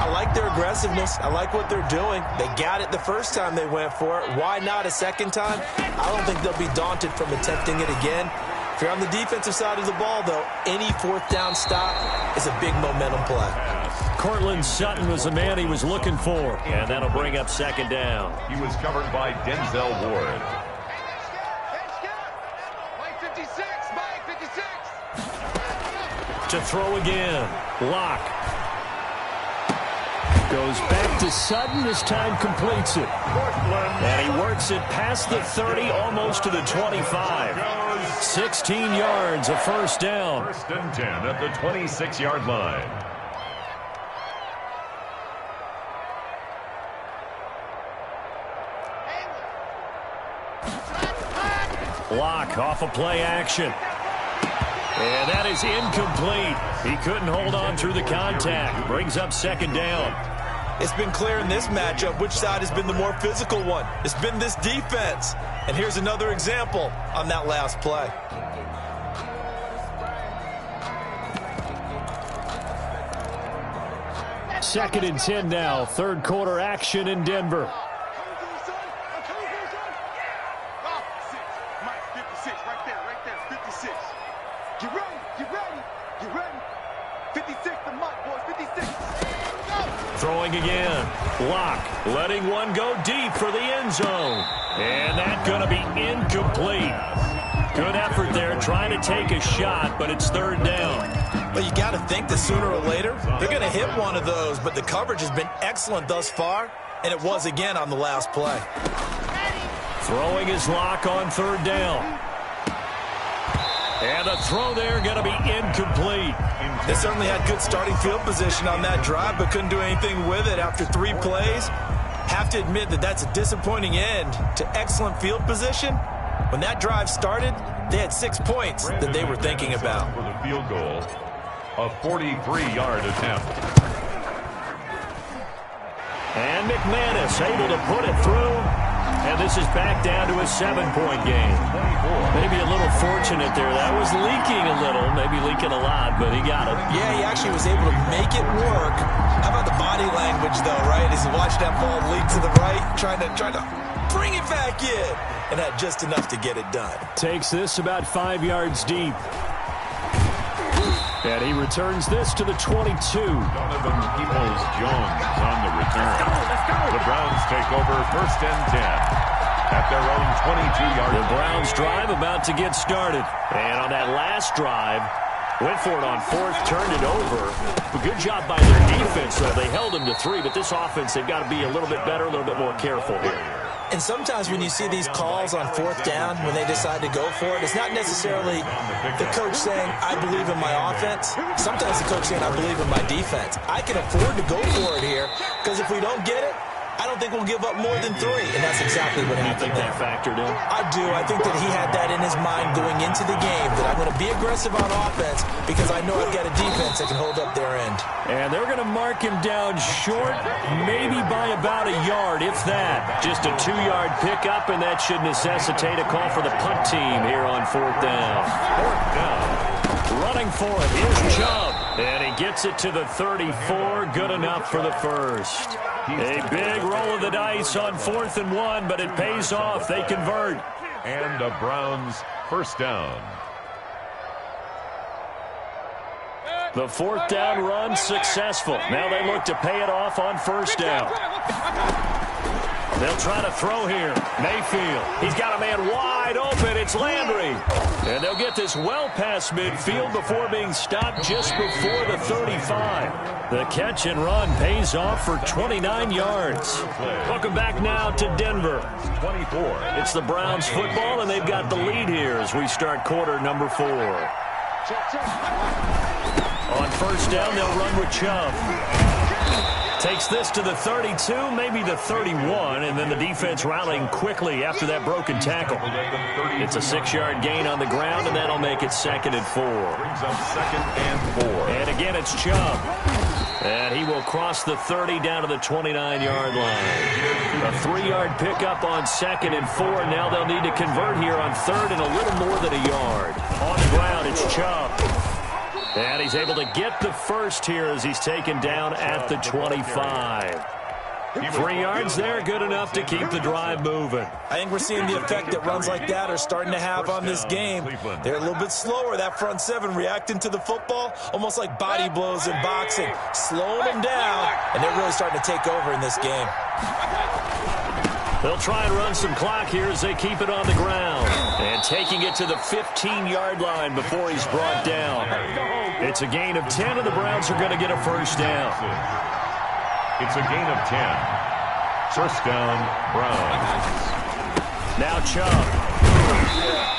I like their aggressiveness. I like what they're doing. They got it the first time they went for it. Why not a second time? I don't think they'll be daunted from attempting it again. If you're on the defensive side of the ball, though, any fourth down stop is a big momentum play. Cortland Sutton was the man he was looking for. And that'll bring up second down. He was covered by Denzel Ward. To throw again. Lock. Goes back to Sutton. This time completes it. And he works it past the 30, almost to the 25. 16 yards, a first down. First and 10 at the 26-yard line. Lock off a play action. And that is incomplete. He couldn't hold on through the contact. Brings up second down. It's been clear in this matchup which side has been the more physical one. It's been this defense. And here's another example on that last play. Second and 10 now. Third quarter action in Denver. Throwing again. Lock. Letting one go deep for the end zone. And that's going to be incomplete. Good effort there trying to take a shot, but it's third down. But you got to think that sooner or later, they're going to hit one of those. But the coverage has been excellent thus far, and it was again on the last play. Throwing his Lock on third down. And the throw there going to be incomplete. They certainly had good starting field position on that drive, but couldn't do anything with it after 3 plays. Have to admit that that's a disappointing end to excellent field position. When that drive started, they had 6 points that they were thinking about. For the field goal, a 43-yard attempt. And McManus able to put it through. And this is back down to a 7-point game. Maybe a little fortunate there. That was leaking a little, maybe leaking a lot, but he got it. Yeah, he actually was able to make it work. How about the body language, though, right? As he watched that ball leak to the right, trying to bring it back in, and had just enough to get it done. Takes this about 5 yards deep. And he returns this to the 22. Donovan Peoples-Jones on the return. Let's go. The Browns take over first and 10 at their own 22-yard line. The Browns drive about to get started. And on that last drive, went for it on fourth, turned it over. A good job by their defense, though. They held him to 3, but this offense, they've got to be a little bit better, a little bit more careful here. And sometimes when you see these calls on fourth down, when they decide to go for it, it's not necessarily the coach saying, I believe in my offense. Sometimes the coach saying, I believe in my defense. I can afford to go for it here, because if we don't get it, I don't think we'll give up more than 3. And that's exactly what happened there. You think that factored in? I do. I think that he had that in his mind going into the game, that I'm going to be aggressive on offense because I know I've got a defense that can hold up their end. And they're going to mark him down short, maybe by about a yard, if that. Just a 2-yard pickup, and that should necessitate a call for the punt team here on fourth down. Fourth down. Running for it. Here's Chubb. And he gets it to the 34. Good enough for the first. A big roll of the dice on 4th and 1, but it pays off. They convert. And the Browns first down. The fourth down run successful. Now they look to pay it off on first down. They'll try to throw here. Mayfield. He's got a man wide open. It's Landry. And they'll get this well past midfield before being stopped just before the 35. The catch and run pays off for 29 yards. Welcome back now to Denver. 24. It's the Browns football, and they've got the lead here as we start quarter number 4. On first down, they'll run with Chubb. Takes this to the 32, maybe the 31, and then the defense rallying quickly after that broken tackle. It's a 6-yard gain on the ground, and that'll make it 2nd and 4. Brings up 2nd and 4. And again, it's Chubb. And he will cross the 30 down to the 29-yard line. A 3-yard pickup on 2nd and 4. Now they'll need to convert here on 3rd and a little more than a yard. On the ground, it's Chubb. And he's able to get the first here as he's taken down at the 25. 3 yards there, good enough to keep the drive moving. I think we're seeing the effect that runs like that are starting to have on this game. They're a little bit slower, that front seven, reacting to the football, almost like body blows in boxing, slowing them down, and they're really starting to take over in this game. They'll try and run some clock here as they keep it on the ground. And taking it to the 15-yard line before he's brought down. It's a gain of 10, and the Browns are going to get a first down. It's a gain of 10. First down, Browns. Now Chubb.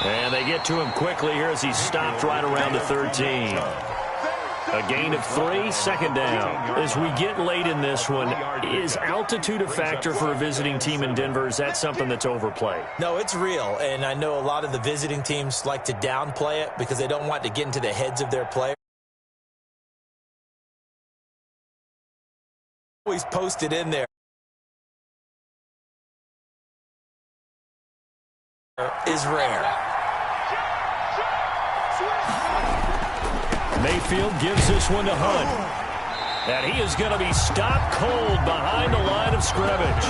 And they get to him quickly here as he's stopped right around the 13. A gain of 3, second down. As we get late in this one, is altitude a factor for a visiting team in Denver? Is that something that's overplayed? No, it's real, and I know a lot of the visiting teams like to downplay it because they don't want to get into the heads of their players. Always posted in there is rare. Mayfield gives this one to Hunt. And he is going to be stopped cold behind the line of scrimmage.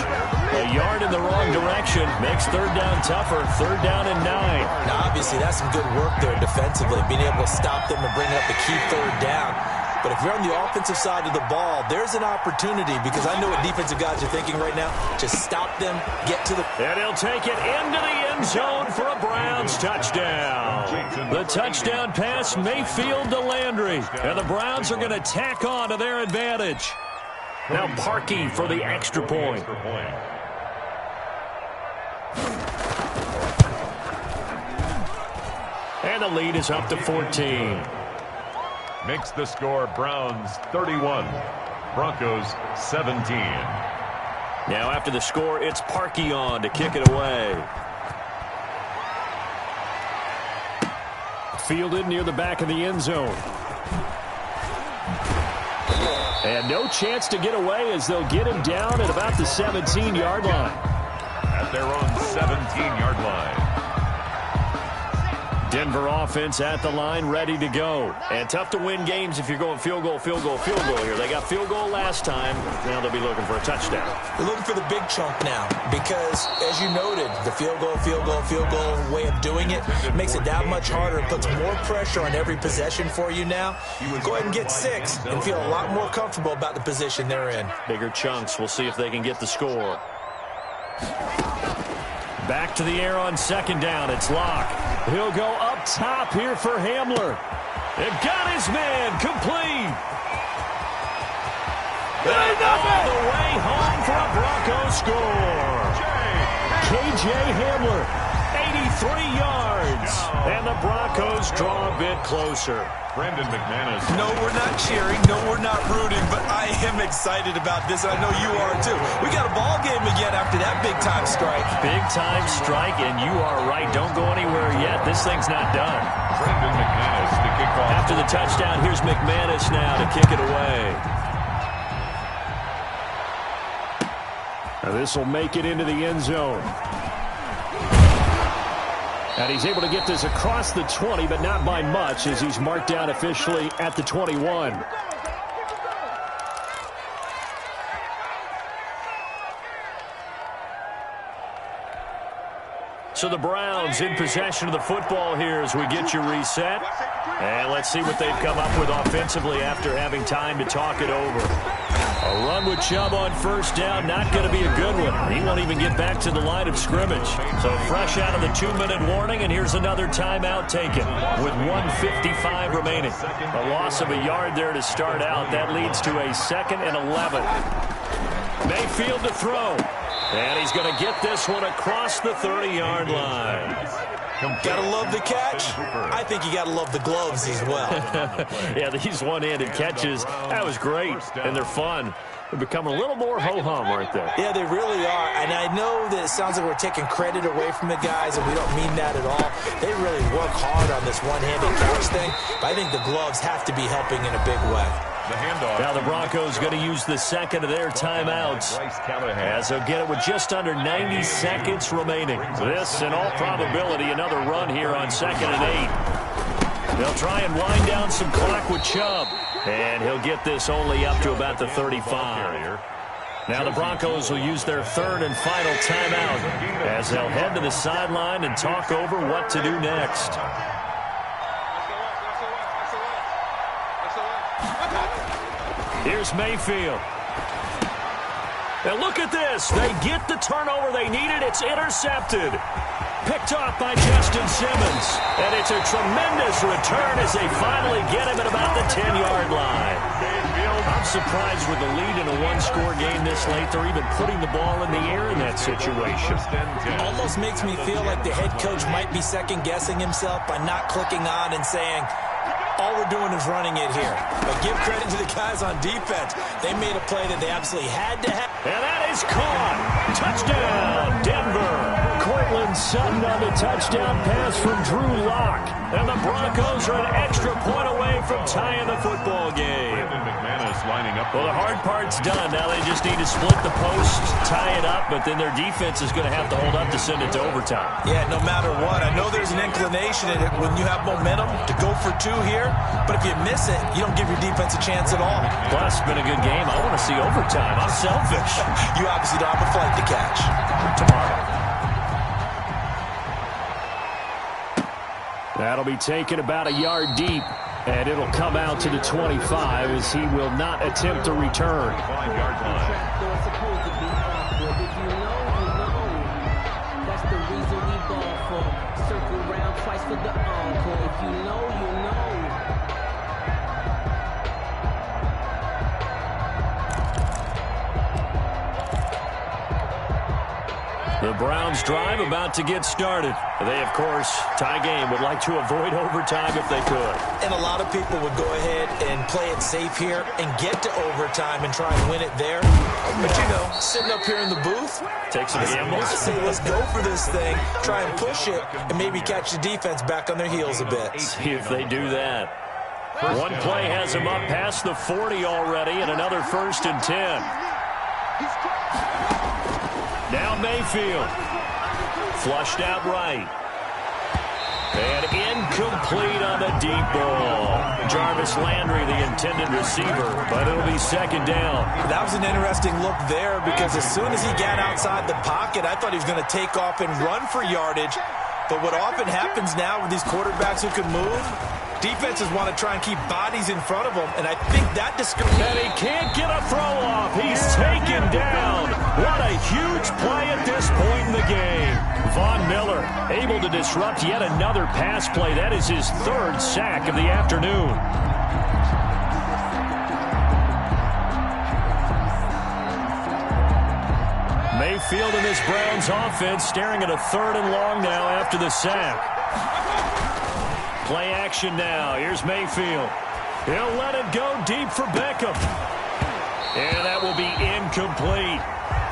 A yard in the wrong direction makes third down tougher. Third down and 9. Now, obviously, that's some good work there defensively, being able to stop them and bring up the key third down. But if you're on the offensive side of the ball, there's an opportunity because I know what defensive guys are thinking right now. Just stop them, get to the... And he'll take it into the end zone for a Browns touchdown. The touchdown pass, Mayfield to Landry. And the Browns are going to tack on to their advantage. Now Parkey for the extra point. And the lead is up to 14. Makes the score Browns 31, Broncos 17. Now after the score, it's Parkey on to kick it away. Fielded near the back of the end zone. And no chance to get away as they'll get him down at about the 17-yard line. At their own 17-yard line. Denver offense at the line, ready to go. And tough to win games if you're going field goal, field goal, field goal here. They got field goal last time. Now they'll be looking for a touchdown. They're looking for the big chunk now because, as you noted, the field goal way of doing it makes it that much harder and puts more pressure on every possession for you now. Go ahead and get 6 and feel a lot more comfortable about the position they're in. Bigger chunks. We'll see if they can get the score. Back to the air on second down. It's Locke. He'll go up top here for Hamler. And got his man complete. And all the way home for a Broncos score. KJ Hamler, 83 yards. And the Broncos draw a bit closer. Brandon McManus. No, we're not cheering. No, we're not rooting. But I am excited about this, and I know you are too. We got a ball game again after that big-time strike. Big-time strike, and you are right. Don't go anywhere yet. This thing's not done. Brandon McManus to kick off. After the touchdown, here's McManus now to kick it away. Now this will make it into the end zone. And he's able to get this across the 20, but not by much as he's marked down officially at the 21. So the Browns in possession of the football here as we get you reset. And let's see what they've come up with offensively after having time to talk it over. A run with Chubb on first down, not going to be a good one. He won't even get back to the line of scrimmage. So fresh out of the 2-minute warning, and here's another timeout taken with 1:55 remaining. A loss of a yard there to start out. That leads to a 2nd and 11. Mayfield to throw. And he's going to get this one across the 30-yard line. Gotta love the catch. I think you gotta love the gloves as well. Yeah, these one-handed catches, that was great, and they're fun. They become a little more ho-hum right there. Yeah, they really are. And I know that it sounds like we're taking credit away from the guys, and we don't mean that at all. They really work hard on this one-handed catch thing, but I think the gloves have to be helping in a big way. The handoff. Now the Broncos going to use the second of their timeouts as they'll get it with just under 90 seconds remaining. This, in all probability, another run here on 2nd and 8. They'll try and wind down some clock with Chubb. And he'll get this only up to about the 35. Now the Broncos will use their third and final timeout as they'll head to the sideline and talk over what to do next. Here's Mayfield. Now look at this. They get the turnover they needed. It's intercepted. Picked off by Justin Simmons. And it's a tremendous return as they finally get him at about the 10-yard line. I'm surprised with the lead in a one-score game this late. They're even putting the ball in the air in that situation. Almost makes me feel like the head coach might be second-guessing himself by not clicking on and saying, all we're doing is running it here. But give credit to the guys on defense. They made a play that they absolutely had to have. And that is caught. Touchdown, Denver. Cortland Sutton on the touchdown pass from Drew Lock. And the Broncos are an extra point away from tying the football game. Lining up. Well, the hard part's done. Now they just need to split the post, tie it up, but then their defense is going to have to hold up to send it to overtime. Yeah, no matter what. I know there's an inclination in it when you have momentum to go for two here, but if you miss it, you don't give your defense a chance at all. Plus, it's been a good game. I want to see overtime. I'm selfish. You obviously don't have a flight to catch. Tomorrow. That'll be taken about a yard deep. And it'll come out to the 25 as he will not attempt to return. That's the reason we ball for. Circle round twice for the encore. If you know, you know. The Browns drive about to get started. They, of course, tie game, would like to avoid overtime if they could. And a lot of people would go ahead and play it safe here and get to overtime and try and win it there. But, you know, sitting up here in the booth, take some gambles. I say let's go for this thing, try and push it, and maybe catch the defense back on their heels a bit. See if they do that. One play has them up past the 40 already, and another 1st and 10. Now Mayfield. Flushed out right. And incomplete on the deep ball. Jarvis Landry, the intended receiver, but it'll be 2nd down. That was an interesting look there because as soon as he got outside the pocket, I thought he was going to take off and run for yardage. But what often happens now with these quarterbacks who can move, defenses want to try and keep bodies in front of them, and I think that discourages. And he can't get a throw off. He's taken down. What a huge play at this point in the game. Von Miller able to disrupt yet another pass play. That is his 3rd sack of the afternoon. Mayfield and this Browns offense staring at a 3rd and long now after the sack. Play action now. Here's Mayfield. He'll let it go deep for Beckham. And that will be incomplete.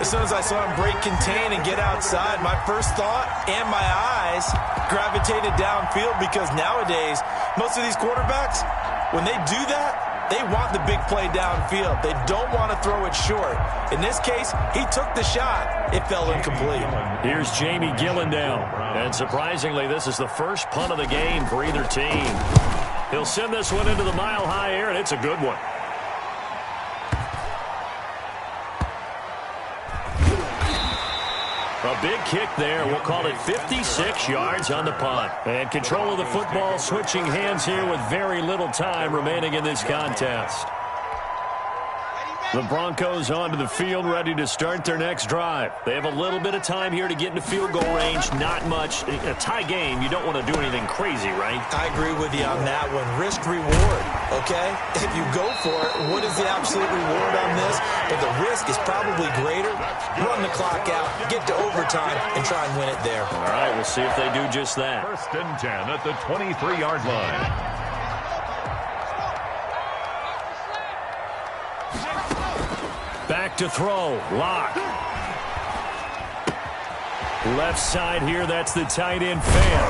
As soon as I saw him break contain and get outside, my first thought and my eyes gravitated downfield because nowadays, most of these quarterbacks, when they do that, they want the big play downfield. They don't want to throw it short. In this case, he took the shot. It fell incomplete. Here's Jamie Gillandale. And surprisingly, this is the first punt of the game for either team. He'll send this one into the mile-high air, and it's a good one. A big kick there. We'll call it 56 yards on the punt. And control of the football switching hands here with very little time remaining in this contest. The Broncos onto the field, ready to start their next drive. They have a little bit of time here to get into field goal range. Not much. A tie game, you don't want to do anything crazy, right? I agree with you on that one. Risk-reward, okay? If you go for it, what is the absolute reward on this? But the risk is probably greater. Run the clock out, get to overtime, and try and win it there. All right, we'll see if they do just that. 1st and 10 at the 23-yard line. Back to throw. Lock. Left side here, that's the tight end fan.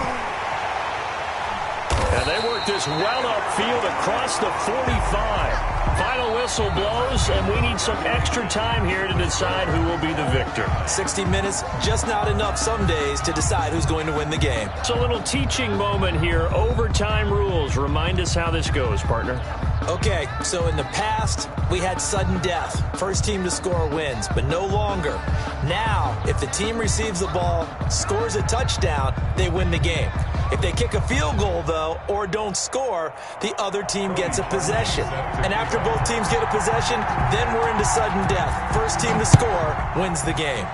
And they work this well upfield across the 45. Final whistle blows, and we need some extra time here to decide who will be the victor. 60 minutes, just not enough some days to decide who's going to win the game. It's a little teaching moment here. Overtime rules. Remind us how this goes, partner. Okay, so in the past, we had sudden death. First team to score wins, but no longer. Now, if the team receives the ball, scores a touchdown, they win the game. If they kick a field goal, though, or don't score, the other team gets a possession. And after both teams get a possession, then we're into sudden death. First team to score wins the game.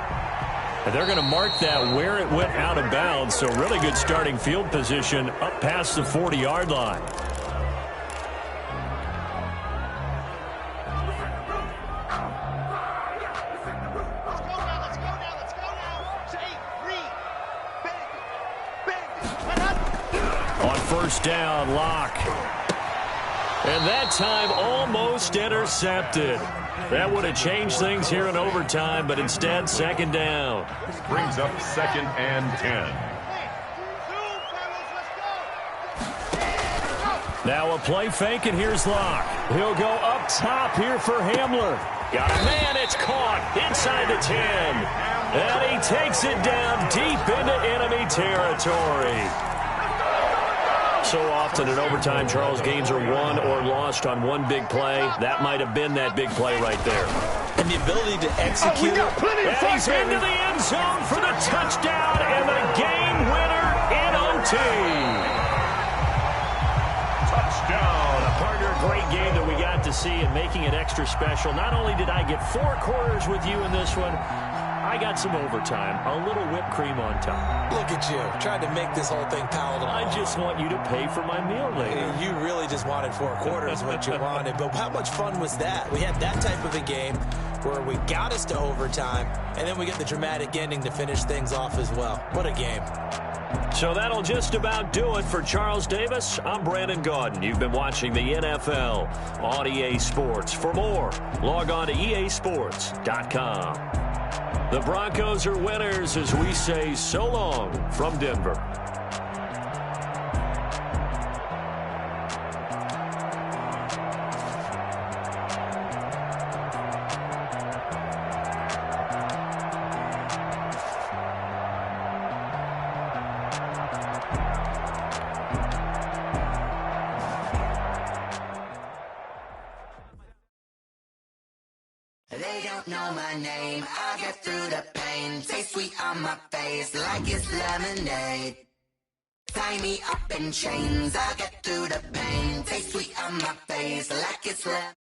And they're going to mark that where it went out of bounds, so really good starting field position up past the 40-yard line. First down, Locke. And that time almost intercepted. That would have changed things here in overtime, but instead, second down. Brings up 2nd and 10. Now a play fake, and here's Locke. He'll go up top here for Hamler. Got a man, it's caught inside the 10. And he takes it down deep into enemy territory. So often in overtime, Charles, games are won or lost on one big play. That might have been that big play right there. And the ability to execute it. And he's into the end zone for the touchdown and the game winner in OT. Touchdown. Partner, great game that we got to see and making it extra special. Not only did I get 4 quarters with you in this one, I got some overtime, a little whipped cream on top. Look at you, trying to make this whole thing palatable. I just want you to pay for my meal later. You really just wanted 4 quarters, what you wanted. But how much fun was that? We had that type of a game where we got us to overtime, and then we get the dramatic ending to finish things off as well. What a game. So that'll just about do it for Charles Davis. I'm Brandon Gaudin. You've been watching the NFL on EA Sports. For more, log on to easports.com. The Broncos are winners as we say so long from Denver. They don't know my name, I get through the pain. Taste sweet on my face like it's lemonade. Tie me up in chains, I get through the pain. Taste sweet on my face like it's lemonade.